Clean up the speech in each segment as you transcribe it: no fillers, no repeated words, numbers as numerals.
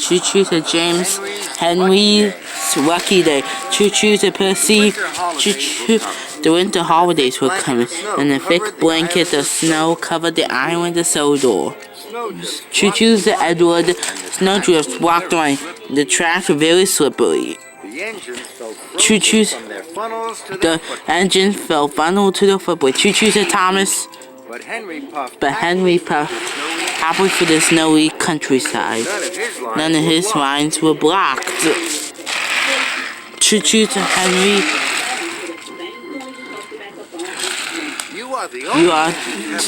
Choo-choo to James. Henry's lucky day. Choo-choo to Percy. Choo-choo. The winter holidays were coming, and a thick blanket of snow covered the island of Sodor. Choo-choo to Edward. Snowdrifts walked on. The tracks were very slippery. Choo-choo. The engine fell funnel to the footway. Choo-choo to Thomas. But Henry puffed happily for the snowy countryside. None of his lines were blocked. Choo-choo to Henry. You are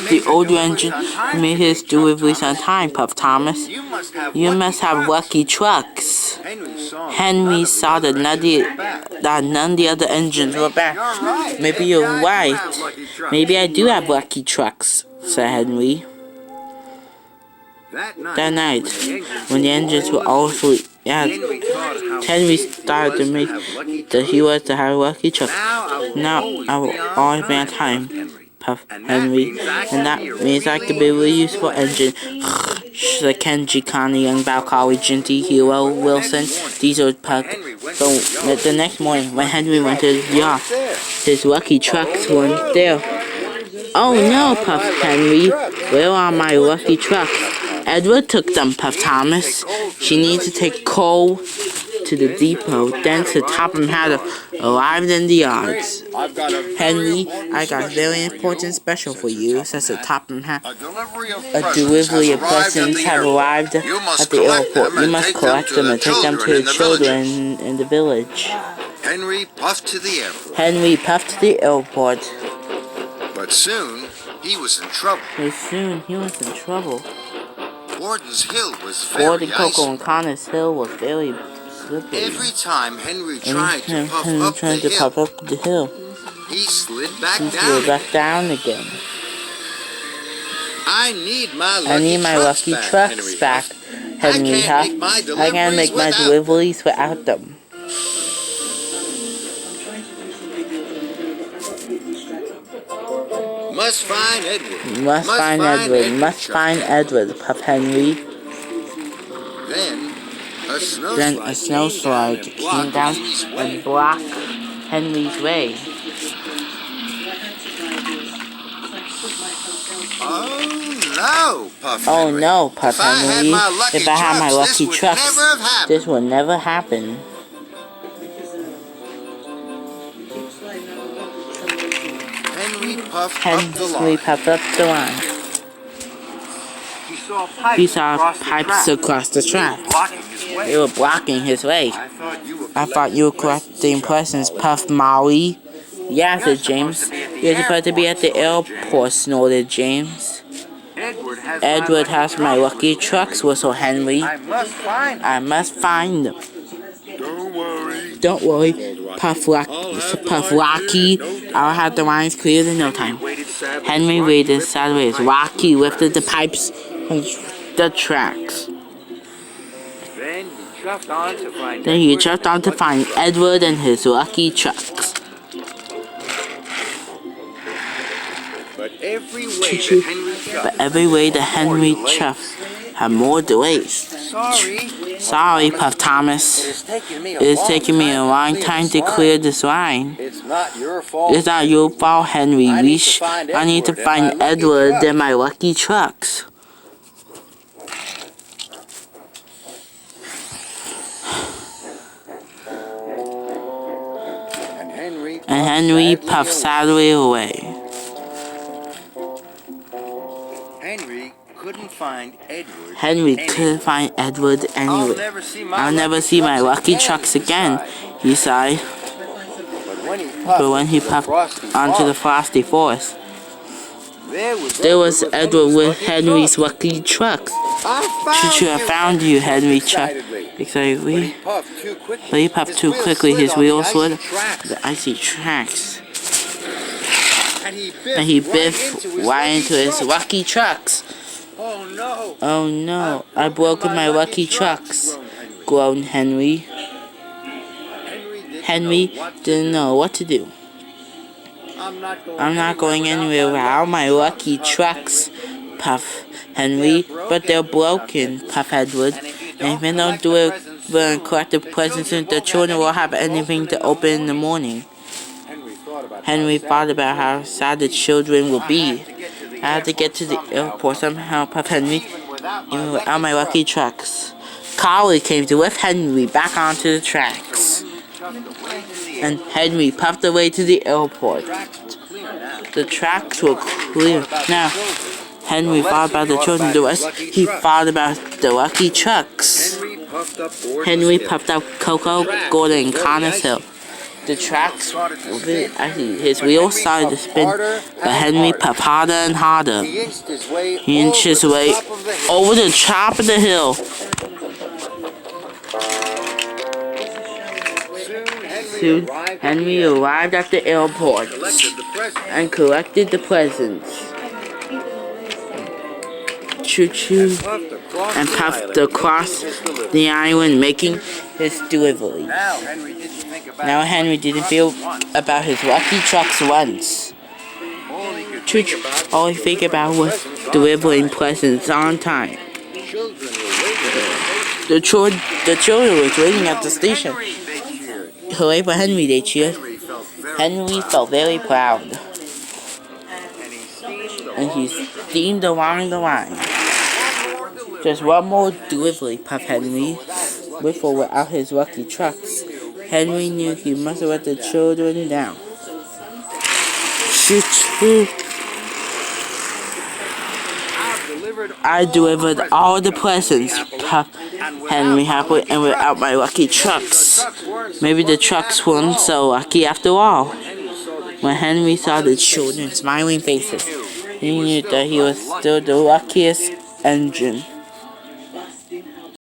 the older engine who made his deliveries on time, puffed Thomas. You must have lucky trucks. Henry saw that none of the other engines were back. Maybe you're right. Maybe I do have lucky trucks, said Henry. That night, when the engines were all asleep, Henry started to make that he was to have lucky trucks. Now I will always be on time, puffed Henry, and that means I could be a really useful engine. Said Kenji, Connie, young Bow College, Ginty, Hero, Wilson, Diesel, Puck. So the next morning, when Henry went to the yard, his lucky trucks weren't there. Oh no, puffed Henry. Where are my lucky trucks? Edward took them, puffed Thomas. She needs to take coal to the depot. Then to Topham Hatter arrived in the yards. Henry, I got a very important special for you, says the Topham Hatter. A delivery of presents have arrived at the airport. You must collect them and take them to the children in the village. Henry puffed to the airport. But soon he was in trouble. Gordon's Hill was very icy. Coco and Connor's Hill was very slippery. Every time Henry tried to puff up the hill, he slid back down again. I need my lucky trucks back, Henry. I can't make my deliveries without them. Must find Edward. Must find Edward, puffed Henry. Then a snowslide came down and blocked Henry's way. Oh no, puffed Henry. If I had my lucky trucks, this would never happen. Henry puffed up the line. He saw pipes across the track. They were blocking his way. I thought you were collecting presents, puffed Molly. Yeah, said James. You're supposed to be at the airport, snorted James. Edward has my lucky trucks, whistled Henry. I must find them. Don't worry, puffed Rocky. I'll have the lines cleared in no time. Henry waited sideways. Rocky lifted the pipes from the tracks. Then he jumped on to find Edward and his lucky trucks. But every way that Henry chuffed had more delays. Sorry, puffed Thomas. It's taking me a long time to clear this line. It's not your fault. It's not your fault, Henry. I need to find Edward and my lucky trucks. And Henry puffed sadly away. Henry couldn't find Edward anywhere. I'll never see my lucky trucks again, he sighed. But when he puffed onto the frosty forest, there was Edward with Henry's lucky trucks. Choo-choo, I found you, Henry chuckled. But he puffed too quickly, his wheels slid the icy tracks. And he biffed right into his lucky trucks. Oh no, I've broken my lucky trucks, groaned Henry. Henry didn't know what to do. I'm not going anywhere without my lucky trucks, puffed Henry. But they're broken, puffed Edward. And if they don't do it and collect the presents, the children will have anything to open in the morning. Henry thought about how sad the children will be. I have to get to the airport somehow, Puff Henry, even without my lucky trucks. Carly came to lift Henry back onto the tracks. And Henry puffed away to the airport. The tracks were clear. Now, Henry thought about the children. The rest, he thought about the lucky trucks. Henry puffed up Coco, Gordon, and Connors Hill. The tracks, his wheels started to spin, but Henry puffed harder and harder. He inched his way over the top of the hill. Soon, Henry arrived at the airport and collected the presents. Choo-choo, and puffed across the island, making his delivery. Now Henry didn't feel about his lucky trucks once. Choo-choo, all he figured about was delivering presents on time. The children were waiting at the station. Hooray for Henry, they cheered. Henry felt very proud. And he steamed along the line. Just one more delivery, Puff Henry. With or without his lucky trucks, Henry knew he must let the children down. I delivered all the presents, Puff Henry happily, and without my lucky trucks. Maybe the trucks weren't so lucky after all. When Henry saw the children's smiling faces, he knew that he was still the luckiest engine.